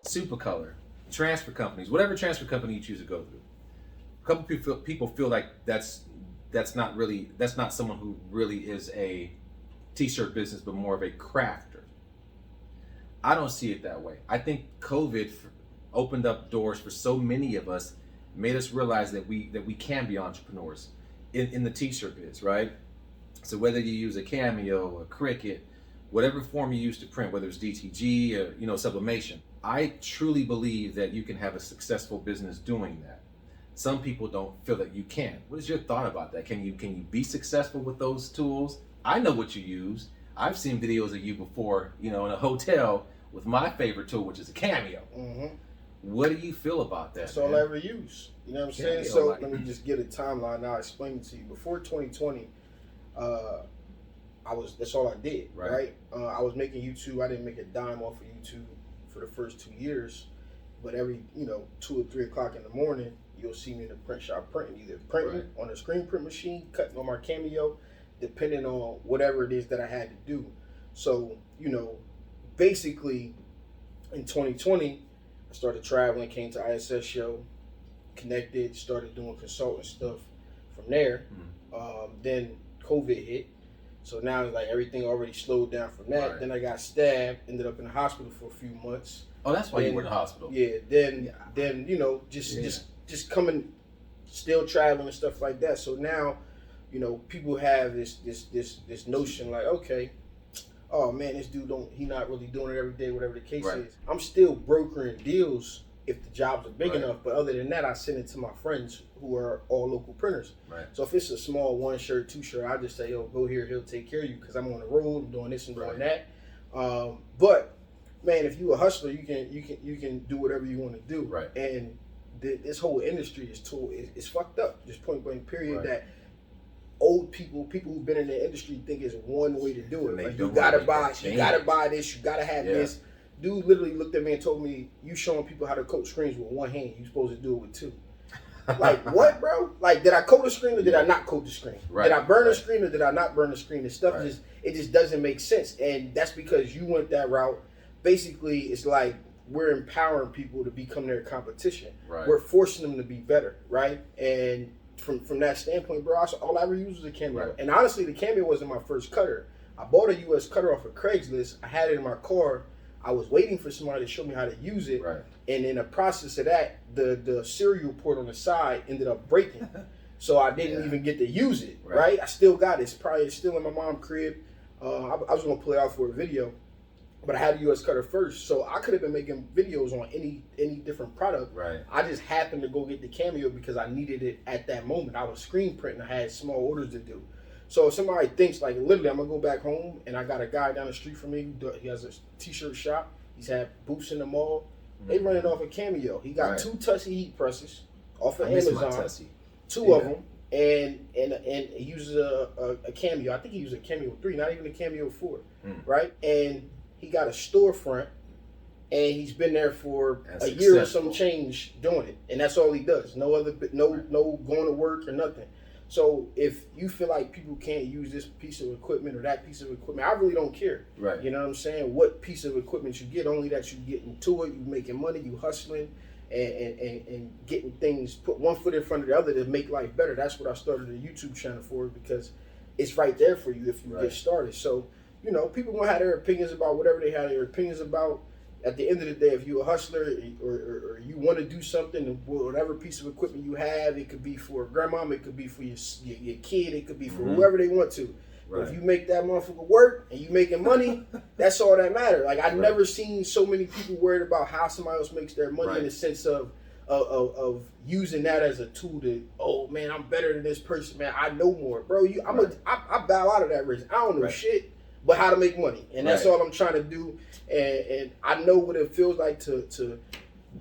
Supercolor, transfer companies, whatever transfer company you choose to go through. A couple people feel like that's not someone who really is a t-shirt business, but more of a crafter. I don't see it that way. I think COVID opened up doors for so many of us, made us realize that we can be entrepreneurs in the t-shirt biz, right? So whether you use a Cameo, a Cricut, whatever form you use to print, whether it's DTG or Sublimation, I truly believe that you can have a successful business doing that. Some people don't feel that you can. What is your thought about that? Can you be successful with those tools? I know what you use. I've seen videos of you before, in a hotel with my favorite tool, which is a Cameo. Mm-hmm. What do you feel about that? That's all I ever use. You know what I'm saying? Cameo, So let me just get a timeline. Now I'll explain it to you. Before 2020, that's all I did, right? I was making YouTube. I didn't make a dime off of YouTube for the first 2 years, but every 2 or 3 o'clock in the morning, you'll see me in the print shop printing, either printing on a screen print machine, cutting on my Cameo, depending on whatever it is that I had to do. So basically in 2020, I started traveling, came to ISS show, connected, started doing consulting stuff from there. Then COVID hit. So now it's like everything already slowed down from that. Right. Then I got stabbed, ended up in the hospital for a few months. Oh, that's why you were in the hospital. Yeah. Then just coming, still traveling and stuff like that. So now, people have this notion like, okay, oh man, this dude he not really doing it every day, whatever the case is. I'm still brokering deals if the jobs are big enough, but other than that, I send it to my friends who are all local printers. Right. So if it's a small 1 shirt, 2 shirt, I just say, yo, go here, he'll take care of you because I'm on the road, I'm doing this and doing that. But man, if you a hustler, you can do whatever you want to do. Right. And this whole industry is fucked up. Just point blank period. Right. That old people who've been in the industry think it's one way to do it. Like you gotta buy this, you gotta have this. Dude literally looked at me and told me, you showing people how to coat screens with one hand, you supposed to do it with 2. Like, what, bro? Like, did I coat the screen or did I not coat the screen? Right. Did I burn the screen or did I not burn the screen? The stuff just doesn't make sense. And that's because you went that route. Basically, it's like we're empowering people to become their competition. Right. We're forcing them to be better, right? And from that standpoint, bro, all I ever used was a Cameo. Right. And honestly, the Cameo wasn't my first cutter. I bought a US cutter off of Craigslist. I had it in my car. I was waiting for somebody to show me how to use it. Right. And in the process of that, the serial port on the side ended up breaking. So I didn't even get to use it, right? I still got it. It's still in my mom's crib. I was going to pull it out for a video, but I had a US cutter first. So I could have been making videos on any different product. Right. I just happened to go get the Cameo because I needed it at that moment. I was screen printing. I had small orders to do. So if somebody thinks, like, literally, I'm going to go back home and I got a guy down the street from me, he has a t-shirt shop. He's had booths in the mall. They run it off a Cameo. He got 2 TShirt heat presses off of Amazon, 2 of them, and he uses a Cameo. I think he uses a Cameo 3, not even a Cameo 4, right? And he got a storefront, and he's been there for a year or some change doing it, and that's all he does. No going to work or nothing. So if you feel like people can't use this piece of equipment or that piece of equipment, I really don't care. Right. You know what I'm saying? What piece of equipment you get, only that you get into it, you making money, you hustling, and getting things, put one foot in front of the other to make life better. That's what I started a YouTube channel for, because it's right there for you if you get started. So, people gonna have their opinions about whatever they have their opinions about. At the end of the day, if you're a hustler or you want to do something, whatever piece of equipment you have, it could be for grandmama, it could be for your kid, it could be for whoever they want to. Right. But if you make that motherfucker work and you making money, that's all that matters. Like, I've never seen so many people worried about how somebody else makes their money in the sense of using that as a tool to, oh man, I'm better than this person, man, I know more. Bro, I bow out of that race. I don't know shit but how to make money. And that's all I'm trying to do. And I know what it feels like to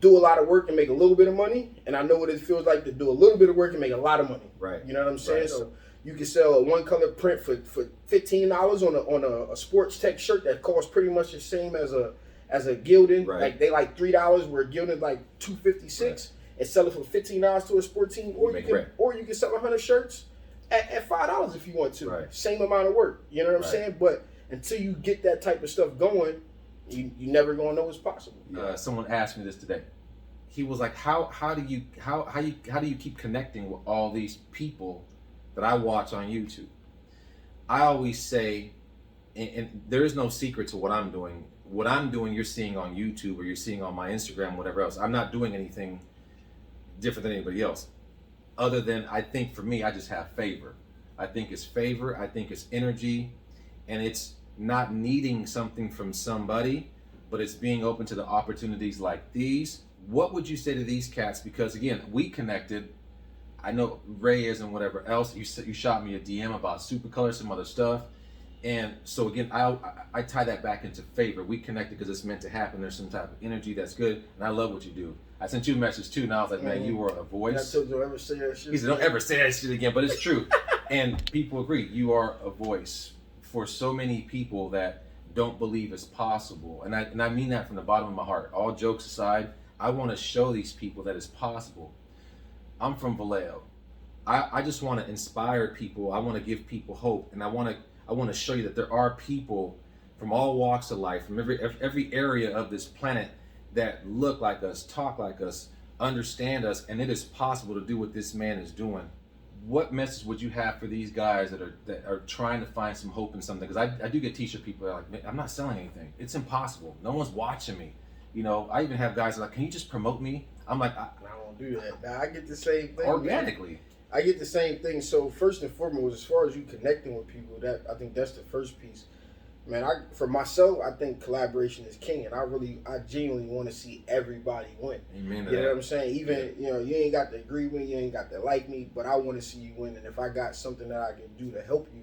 do a lot of work and make a little bit of money. And I know what it feels like to do a little bit of work and make a lot of money. Right. You know what I'm saying? Right. So you can sell a one color print for $15 on a sports tech shirt that costs pretty much the same as a Gildan. Right. Like they like $3, where Gildan's like $256, and sell it for $15 to a sports team. Or you can sell 100 shirts at $5 if you want to. Right. Same amount of work. You know what I'm saying? But until you get that type of stuff going, you never gonna know what's possible. Someone asked me this today. He was like, how do you keep connecting with all these people that I watch on YouTube? I always say, and there is no secret to what I'm doing. What I'm doing, you're seeing on YouTube or you're seeing on my Instagram, whatever else. I'm not doing anything different than anybody else. Other than, I think for me, I just have favor. I think it's favor. I think it's energy, and it's not needing something from somebody, but it's being open to the opportunities like these. What would you say to these cats? Because again, we connected. I know Ray is and whatever else. You shot me a DM about Supercolor, some other stuff. And so again, I tie that back into favor. We connected because it's meant to happen. There's some type of energy that's good. And I love what you do. I sent you a message too. Now I was like, man, you are a voice. I told you, don't ever say that shit. He said, don't ever say that shit again. But it's true. And people agree. You are a voice for so many people that don't believe it's possible. And I mean that from the bottom of my heart. All jokes aside, I want to show these people that it's possible. I'm from Vallejo. I just want to inspire people. I want to give people hope, and I want to show you that there are people from all walks of life, from every area of this planet that look like us, talk like us, understand us, and it is possible to do what this man is doing. What message would you have for these guys that are trying to find some hope in something? Because I do get t-shirt people that are like, I'm not selling anything. It's impossible. No one's watching me. You know, I even have guys that are like, can you just promote me? I'm like, I won't do that. Now, I get the same thing. Organically. Man. I get the same thing. So first and foremost, as far as you connecting with people, I think that's the first piece. Man, for myself, I think collaboration is king, and I genuinely want to see everybody win. Amen to you know that. what I'm saying? Even you ain't got to agree with me, you ain't got to like me, but I want to see you win. And if I got something that I can do to help you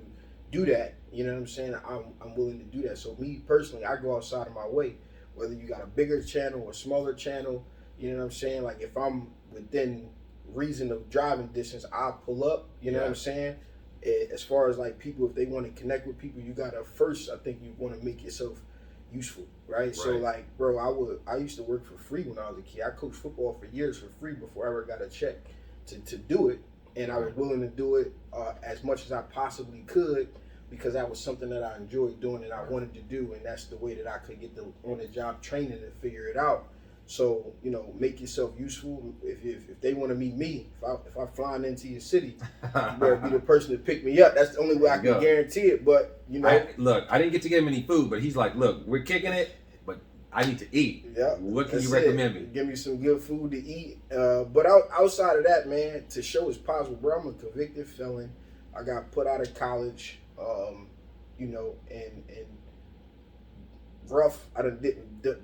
do that, you know what I'm saying? I'm willing to do that. So me personally, I go outside of my way. Whether you got a bigger channel or smaller channel, you know what I'm saying? Like if I'm within reason of driving distance, I'll pull up, you know what I'm saying? As far as like people, if they want to connect with people, you gotta first, I think you want to make yourself useful, right? So like, bro, I used to work for free when I was a kid. I coached football for years for free before I ever got a check to do it. And I was willing to do it as much as I possibly could, because that was something that I enjoyed doing and I wanted to do, and that's the way that I could get the on-the-job training and figure it out. So, make yourself useful. If they want to meet me, if I'm flying into your city, you better be the person to pick me up. That's the only way I can guarantee it. But, Look, I didn't get to get him any food, but he's like, look, we're kicking it, but I need to eat. Yeah, what can you recommend me? Give me some good food to eat. But outside of that, man, to show it's possible, bro, I'm a convicted felon. I got put out of college, and rough. I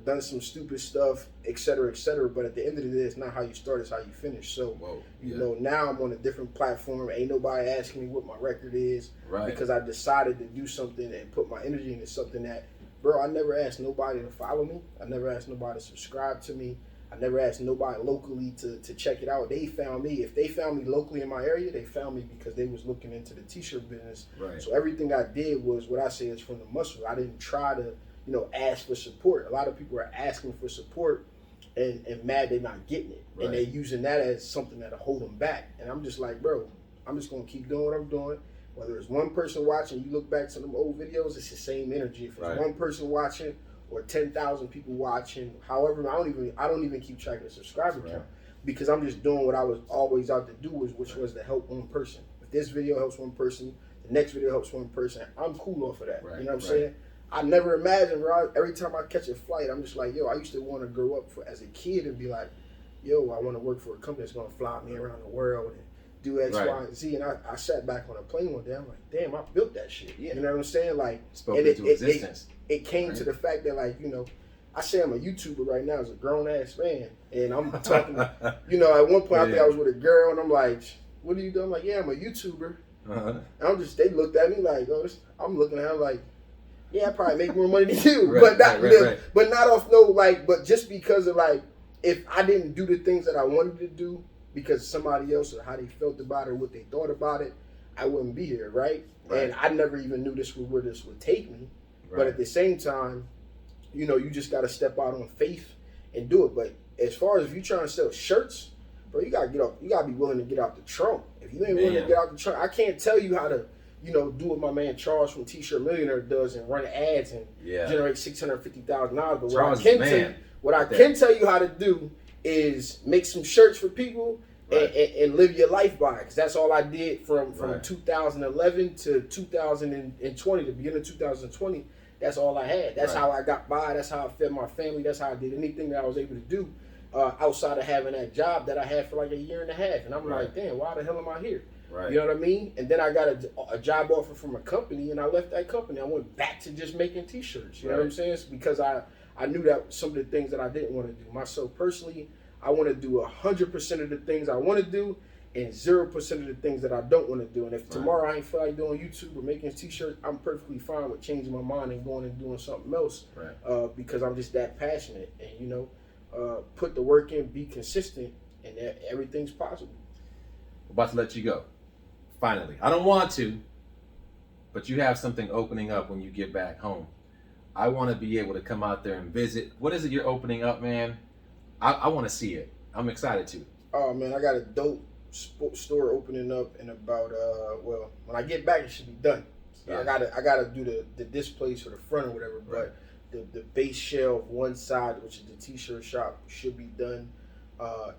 done some stupid stuff, et cetera, but at the end of the day, it's not how you start, it's how you finish. So, now I'm on a different platform. Ain't nobody asking me what my record is, because I decided to do something and put my energy into something that, bro, I never asked nobody to follow me. I never asked nobody to subscribe to me. I never asked nobody locally to check it out. They found me. If they found me locally in my area, they found me because they was looking into the t-shirt business. Right. So everything I did was what I say is from the muscle. I didn't try to, ask for support. A lot of people are asking for support and mad they're not getting it. Right. And they're using that as something that'll hold them back. And I'm just like, bro, I'm just going to keep doing what I'm doing. Whether it's one person watching, you look back to them old videos, it's the same energy. If it's one person watching or 10,000 people watching, however, I don't even keep track of the subscriber count, because I'm just doing what I was always out to do, which was to help one person. If this video helps one person, the next video helps one person, I'm cool off of that. You know what I'm saying? I never imagined, bro. Every time I catch a flight, I'm just like, yo, I used to want to grow up as a kid and be like, yo, I want to work for a company that's going to fly me around the world and do X, Y, and Z. And I sat back on a plane one day. I'm like, damn, I built that shit. You know what I'm saying? Like, spoke into existence. It came to the fact that, like, I say I'm a YouTuber right now as a grown ass man, and I'm talking. At one point I think I was with a girl, and I'm like, "What are you doing?" I'm like, "Yeah, I'm a YouTuber." And they looked at me like, "Oh," I'm looking at her like, "Yeah, I probably make more money than you," but not off no but just because of like, if I didn't do the things that I wanted to do because somebody else or how they felt about it or what they thought about it, I wouldn't be here, right? And I never even knew where this would take me. But at the same time, you just got to step out on faith and do it. But as far as if you're trying to sell shirts, bro, you got to be willing to get out the trunk. If you ain't willing to get out the trunk, I can't tell you how to do what my man Charles from T-Shirt Millionaire does and run ads and generate $650,000. But what I can tell you how to do is make some shirts for people and live your life by it. Because that's all I did from 2011 to 2020, the beginning of 2020. That's all I had. That's how I got by. That's how I fed my family. That's how I did anything that I was able to do outside of having that job that I had for like a year and a half. And I'm like, damn, why the hell am I here? Right. You know what I mean? And then I got a job offer from a company, and I left that company. I went back to just making T-shirts. You know what I'm saying? It's because I knew that some of the things that I didn't want to do. Myself personally, I want to do 100% of the things I want to do and 0% of the things that I don't want to do. And if tomorrow I ain't feel like doing YouTube or making T-shirts, I'm perfectly fine with changing my mind and going and doing something else because I'm just that passionate. And, put the work in, be consistent, and everything's possible. I'm about to let you go. Finally. I don't want to, but you have something opening up when you get back home. I want to be able to come out there and visit. What is it you're opening up, man? I want to see it. I'm excited to. Oh, man, I got a dope store opening up in about, when I get back, it should be done. So I gotta do the displays for the front or whatever, but the base shell of one side, which is the T-Shirt Shop, should be done.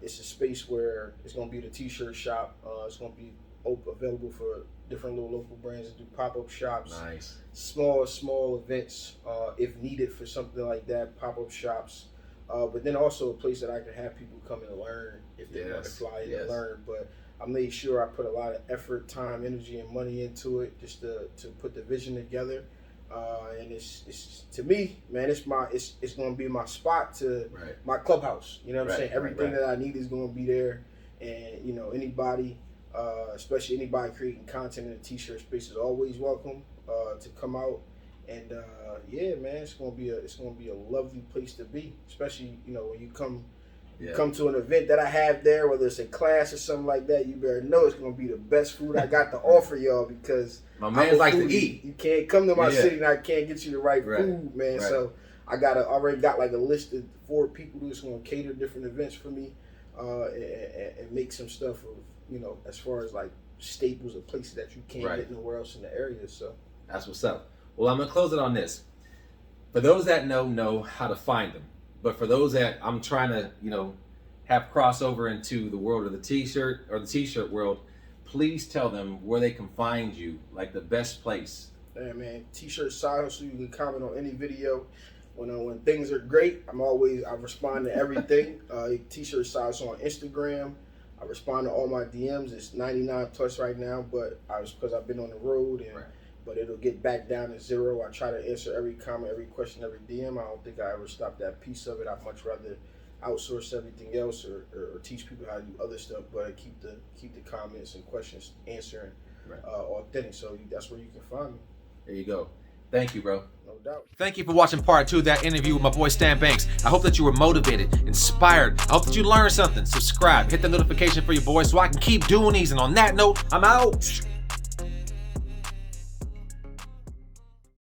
It's a space where it's going to be the T-Shirt Shop. It's going to be available for different little local brands to do pop-up shops. Nice. Small events if needed for something like that, pop-up shops. But then also a place that I can have people come and learn if they want to fly in and learn. But I made sure I put a lot of effort, time, energy, and money into it just to put the vision together. And it's to me, man, it's going to be my spot to my clubhouse. You know what I'm saying? Everything that I need is going to be there. And, anybody, especially anybody creating content in the T-shirt space is always welcome to come out. And man, it's gonna be a lovely place to be, especially when you come to an event that I have there, whether it's a class or something like that. You better know it's gonna be the best food I got to offer y'all because my man likes to eat. You can't come to my city and I can't get you the right food, man. So I already got like a list of 4 people who's gonna cater different events for me and make some stuff of as far as like staples of places that you can't get nowhere else in the area. So that's what's up. Well, I'm going to close it on this. For those that know how to find them. But for those that I'm trying to, have crossover into the world of the T-shirt or the T-shirt world, please tell them where they can find you, like the best place. Yeah, man. T-shirt side hustle. You can comment on any video. When things are great, I respond to everything. T-shirt side hustle on Instagram. I respond to all my DMs. It's 99 plus right now, but because I've been on the road and. But it'll get back down to 0. I try to answer every comment, every question, every DM. I don't think I ever stop that piece of it. I'd much rather outsource everything else or teach people how to do other stuff, but keep the comments and questions answering authentic. So that's where you can find me. There you go. Thank you, bro. No doubt. Thank you for watching part 2 of that interview with my boy Stan Banks. I hope that you were motivated, inspired. I hope that you learned something. Subscribe, hit the notification for your boy so I can keep doing these. And on that note, I'm out.